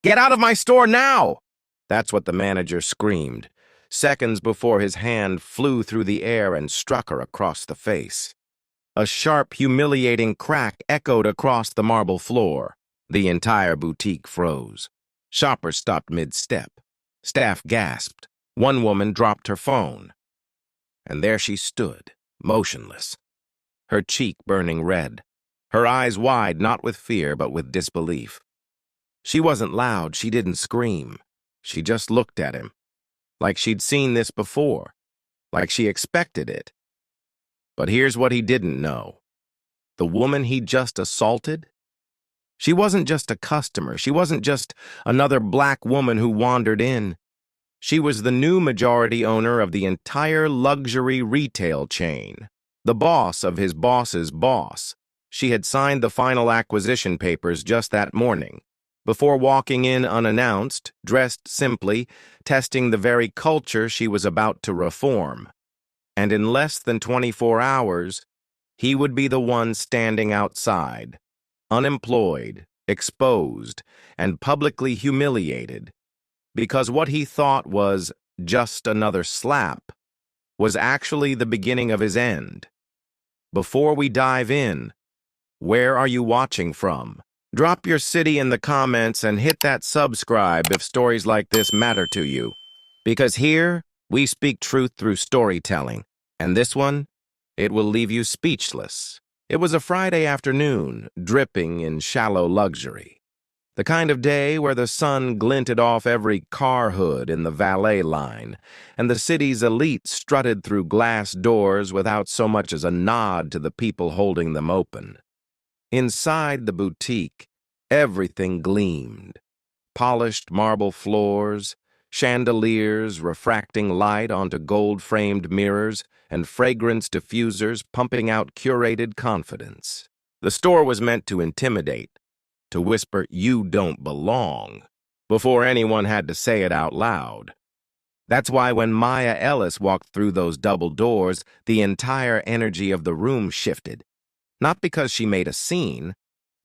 Get out of my store now! That's what the manager screamed, seconds before his hand flew through the air and struck her across the face. A sharp, humiliating crack echoed across the marble floor. The entire boutique froze. Shoppers stopped mid-step. Staff gasped. One woman dropped her phone. And there she stood, motionless, her cheek burning red, her eyes wide not with fear but with disbelief. She wasn't loud, she didn't scream. She just looked at him, like she'd seen this before, like she expected it. But here's what he didn't know. The woman he just assaulted? She wasn't just a customer. She wasn't just another black woman who wandered in. She was the new majority owner of the entire luxury retail chain, the boss of his boss's boss. She had signed the final acquisition papers just that morning, before walking in unannounced, dressed simply, testing the very culture she was about to reform. And in less than 24 hours, he would be the one standing outside, unemployed, exposed, and publicly humiliated, because what he thought was just another slap was actually the beginning of his end. Before we dive in, where are you watching from? Drop your city in the comments and hit that subscribe if stories like this matter to you. Because here, we speak truth through storytelling. And this one, it will leave you speechless. It was a Friday afternoon, dripping in shallow luxury. The kind of day where the sun glinted off every car hood in the valet line, and the city's elite strutted through glass doors without so much as a nod to the people holding them open. Inside the boutique, everything gleamed. Polished marble floors, chandeliers refracting light onto gold-framed mirrors, and fragrance diffusers pumping out curated confidence. The store was meant to intimidate, to whisper, "You don't belong," before anyone had to say it out loud. That's why when Maya Ellis walked through those double doors, the entire energy of the room shifted. Not because she made a scene,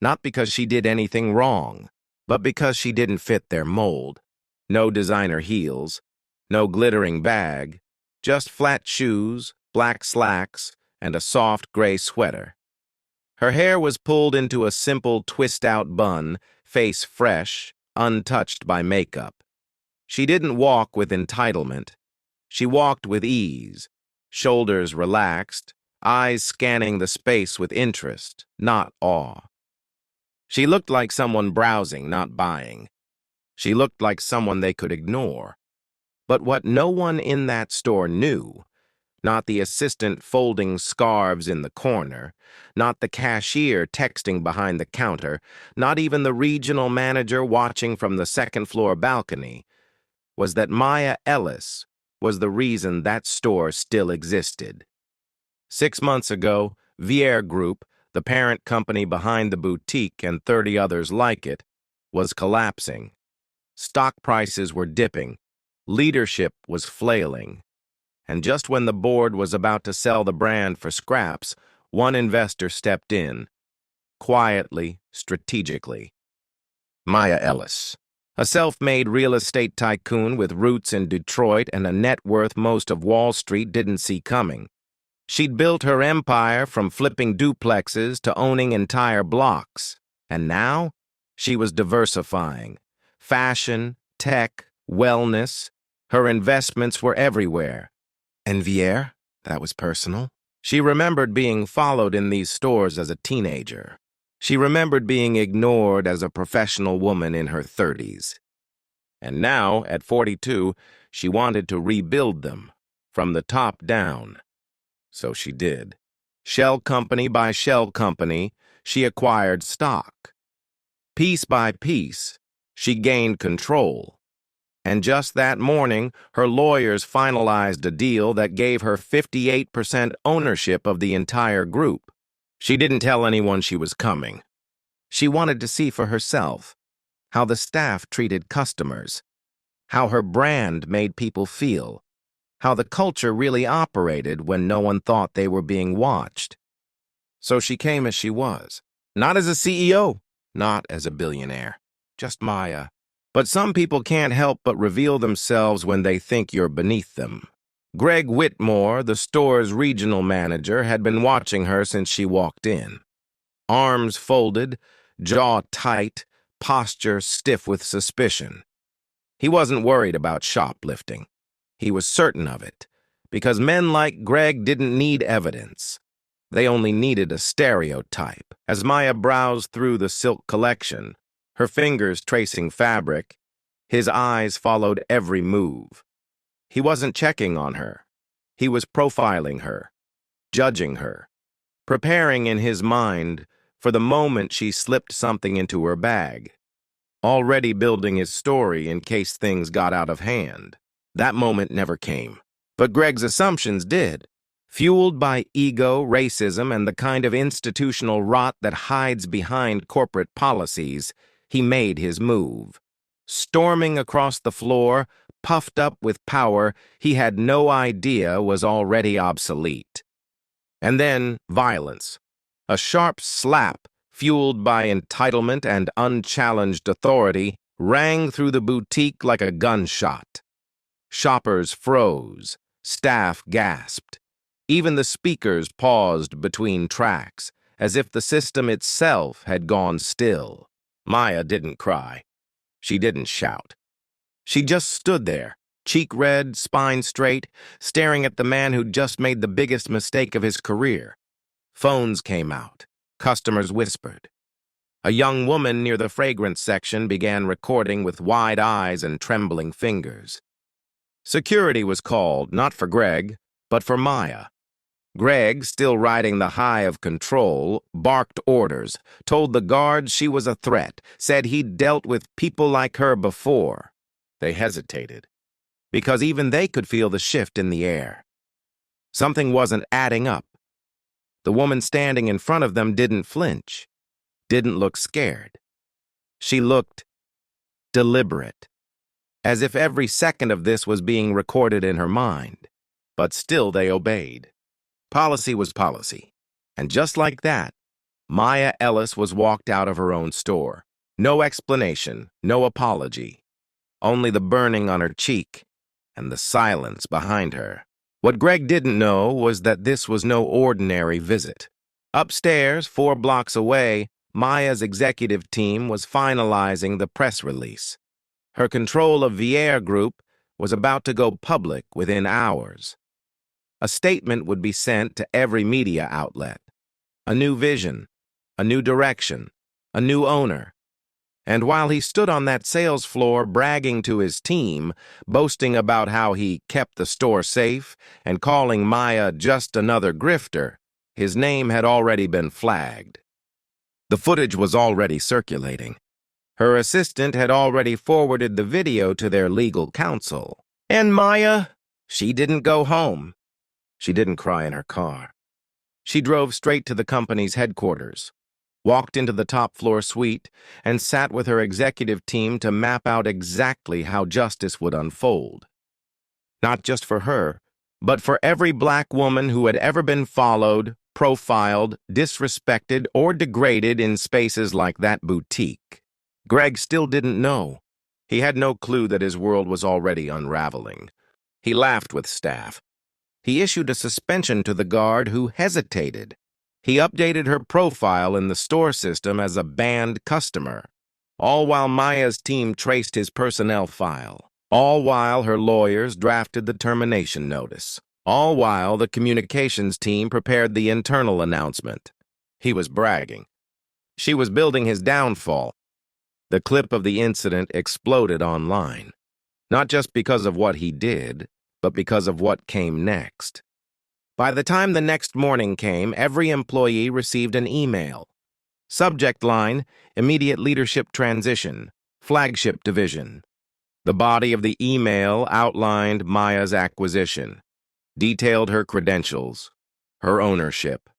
not because she did anything wrong, but because she didn't fit their mold. No designer heels, no glittering bag, just flat shoes, black slacks, and a soft gray sweater. Her hair was pulled into a simple twist-out bun, face fresh, untouched by makeup. She didn't walk with entitlement. She walked with ease, shoulders relaxed, eyes scanning the space with interest, not awe. She looked like someone browsing, not buying. She looked like someone they could ignore. But what no one in that store knew, not the assistant folding scarves in the corner, not the cashier texting behind the counter, not even the regional manager watching from the second-floor balcony, was that Maya Ellis was the reason that store still existed. 6 months ago, Vier Group, the parent company behind the boutique and 30 others like it, was collapsing. Stock prices were dipping. Leadership was flailing. And just when the board was about to sell the brand for scraps, one investor stepped in. Quietly, strategically. Maya Ellis, a self-made real estate tycoon with roots in Detroit and a net worth most of Wall Street didn't see coming. She'd built her empire from flipping duplexes to owning entire blocks. And now, she was diversifying. Fashion, tech, wellness. Her investments were everywhere. And Vier? That was personal. She remembered being followed in these stores as a teenager. She remembered being ignored as a professional woman in her 30s. And now, at 42, she wanted to rebuild them, from the top down. So she did. Shell company by shell company, she acquired stock. Piece by piece, she gained control. And just that morning, her lawyers finalized a deal that gave her 58% ownership of the entire group. She didn't tell anyone she was coming. She wanted to see for herself how the staff treated customers, how her brand made people feel, how the culture really operated when no one thought they were being watched. So she came as she was, not as a CEO, not as a billionaire, just Maya, But some people can't help but reveal themselves when they think you're beneath them. Greg Whitmore, the store's regional manager, had been watching her since she walked in. Arms folded, jaw tight, posture stiff with suspicion. He wasn't worried about shoplifting. He was certain of it, because men like Greg didn't need evidence. They only needed a stereotype. As Maya browsed through the silk collection, her fingers tracing fabric, his eyes followed every move. He wasn't checking on her. He was profiling her, judging her, preparing in his mind for the moment she slipped something into her bag, already building his story in case things got out of hand. That moment never came, but Greg's assumptions did. Fueled by ego, racism, and the kind of institutional rot that hides behind corporate policies, he made his move. Storming across the floor, puffed up with power he had no idea was already obsolete. And then violence. A sharp slap, fueled by entitlement and unchallenged authority, rang through the boutique like a gunshot. Shoppers froze. Staff gasped. Even the speakers paused between tracks, as if the system itself had gone still. Maya didn't cry. She didn't shout. She just stood there, cheek red, spine straight, staring at the man who'd just made the biggest mistake of his career. Phones came out. Customers whispered. A young woman near the fragrance section began recording with wide eyes and trembling fingers. Security was called, not for Greg, but for Maya. Greg, still riding the high of control, barked orders, told the guards she was a threat, said he'd dealt with people like her before. They hesitated, because even they could feel the shift in the air. Something wasn't adding up. The woman standing in front of them didn't flinch, didn't look scared. She looked deliberate, as if every second of this was being recorded in her mind. But still they obeyed. Policy was policy. And just like that, Maya Ellis was walked out of her own store. No explanation, no apology. Only the burning on her cheek and the silence behind her. What Greg didn't know was that this was no ordinary visit. Upstairs, 4 blocks away, Maya's executive team was finalizing the press release. Her control of Vier Group was about to go public within hours. A statement would be sent to every media outlet. A new vision, a new direction, a new owner. And while he stood on that sales floor bragging to his team, boasting about how he kept the store safe and calling Maya just another grifter, his name had already been flagged. The footage was already circulating. Her assistant had already forwarded the video to their legal counsel. And Maya, she didn't go home. She didn't cry in her car. She drove straight to the company's headquarters, walked into the top-floor suite, and sat with her executive team to map out exactly how justice would unfold. Not just for her, but for every black woman who had ever been followed, profiled, disrespected, or degraded in spaces like that boutique. Greg still didn't know. He had no clue that his world was already unraveling. He laughed with staff. He issued a suspension to the guard who hesitated. He updated her profile in the store system as a banned customer, all while Maya's team traced his personnel file, all while her lawyers drafted the termination notice, all while the communications team prepared the internal announcement. He was bragging. She was building his downfall. The clip of the incident exploded online, not just because of what he did, but because of what came next. By the time the next morning came, every employee received an email. Subject line, immediate leadership transition, flagship division. The body of the email outlined Maya's acquisition, detailed her credentials, her ownership,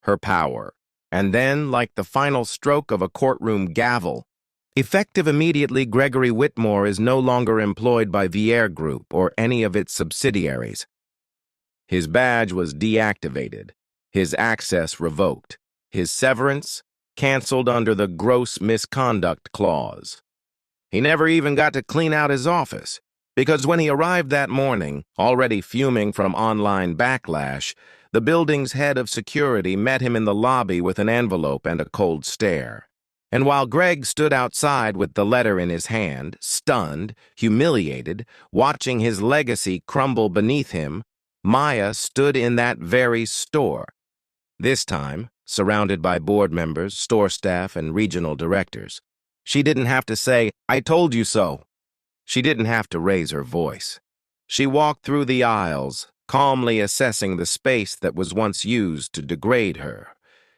her power, and then, like the final stroke of a courtroom gavel, effective immediately, Gregory Whitmore is no longer employed by Vier Group or any of its subsidiaries. His badge was deactivated, his access revoked, his severance canceled under the gross misconduct clause. He never even got to clean out his office, because when he arrived that morning, already fuming from online backlash, the building's head of security met him in the lobby with an envelope and a cold stare. And while Greg stood outside with the letter in his hand, stunned, humiliated, watching his legacy crumble beneath him, Maya stood in that very store. This time, surrounded by board members, store staff, and regional directors. She didn't have to say, "I told you so." She didn't have to raise her voice. She walked through the aisles, calmly assessing the space that was once used to degrade her.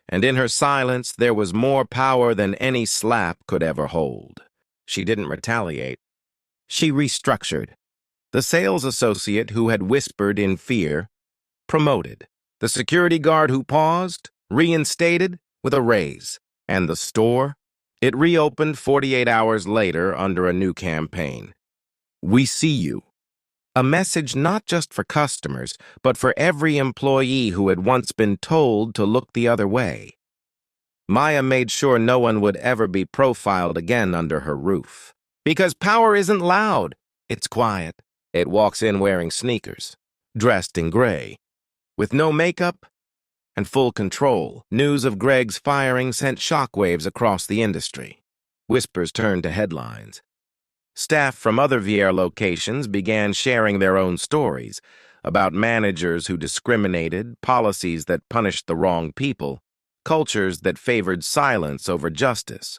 And in her silence, there was more power than any slap could ever hold. She didn't retaliate. She restructured. The sales associate who had whispered in fear, promoted. The security guard who paused, reinstated with a raise. And the store? It reopened 48 hours later under a new campaign. "We see you." A message not just for customers, but for every employee who had once been told to look the other way. Maya made sure no one would ever be profiled again under her roof. Because power isn't loud, it's quiet. It walks in wearing sneakers, dressed in gray, with no makeup and full control. News of Greg's firing sent shockwaves across the industry. Whispers turned to headlines. Staff from other VR locations began sharing their own stories about managers who discriminated, policies that punished the wrong people, cultures that favored silence over justice.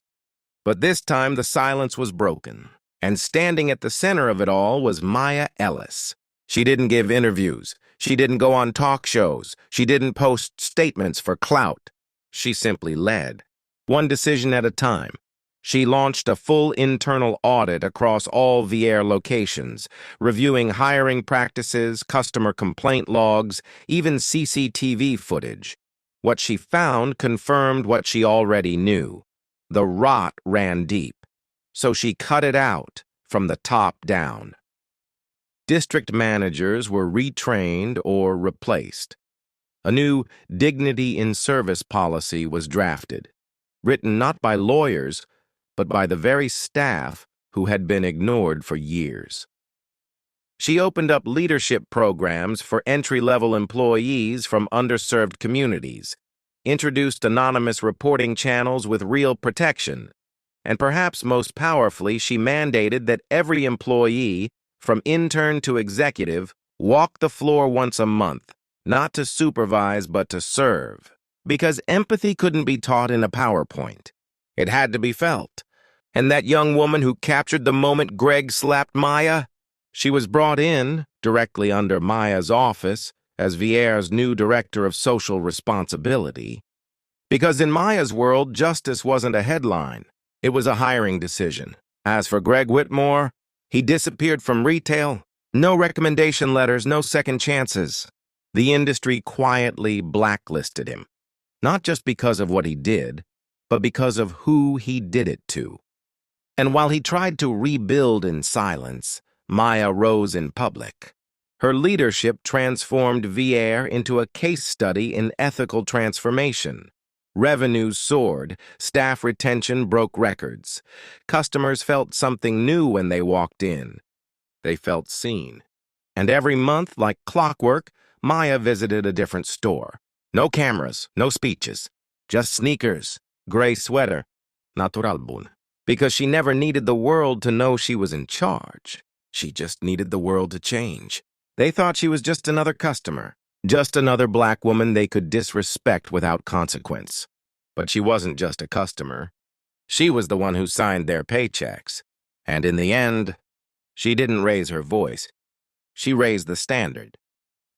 But this time the silence was broken, and standing at the center of it all was Maya Ellis. She didn't give interviews. She didn't go on talk shows. She didn't post statements for clout. She simply led, one decision at a time. She launched a full internal audit across all VR locations, reviewing hiring practices, customer complaint logs, even CCTV footage. What she found confirmed what she already knew. The rot ran deep, so she cut it out from the top down. District managers were retrained or replaced. A new dignity in service policy was drafted, written not by lawyers, but by the very staff who had been ignored for years. She opened up leadership programs for entry-level employees from underserved communities, introduced anonymous reporting channels with real protection, and perhaps most powerfully, she mandated that every employee, from intern to executive, walk the floor once a month, not to supervise but to serve, because empathy couldn't be taught in a PowerPoint. It had to be felt. And that young woman who captured the moment Greg slapped Maya? She was brought in, directly under Maya's office, as VR's new director of social responsibility. Because in Maya's world, justice wasn't a headline. It was a hiring decision. As for Greg Whitmore, he disappeared from retail. No recommendation letters, no second chances. The industry quietly blacklisted him. Not just because of what he did, but because of who he did it to. And while he tried to rebuild in silence, Maya rose in public. Her leadership transformed VR into a case study in ethical transformation. Revenues soared, staff retention broke records. Customers felt something new when they walked in. They felt seen. And every month, like clockwork, Maya visited a different store. No cameras, no speeches, just sneakers, gray sweater, natural bun. Because she never needed the world to know she was in charge. She just needed the world to change. They thought she was just another customer, just another black woman they could disrespect without consequence. But she wasn't just a customer. She was the one who signed their paychecks. And in the end, she didn't raise her voice. She raised the standard.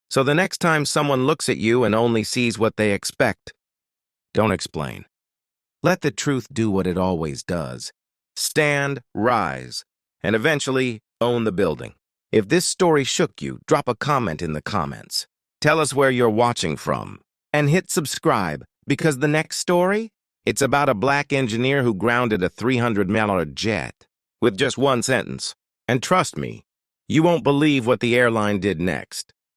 So the next time someone looks at you and only sees what they expect, don't explain. Let the truth do what it always does. Stand, rise, and eventually own the building. If this story shook you, drop a comment in the comments. Tell us where you're watching from. And hit subscribe, because the next story, it's about a black engineer who grounded a $300 jet with just one sentence. And trust me, you won't believe what the airline did next.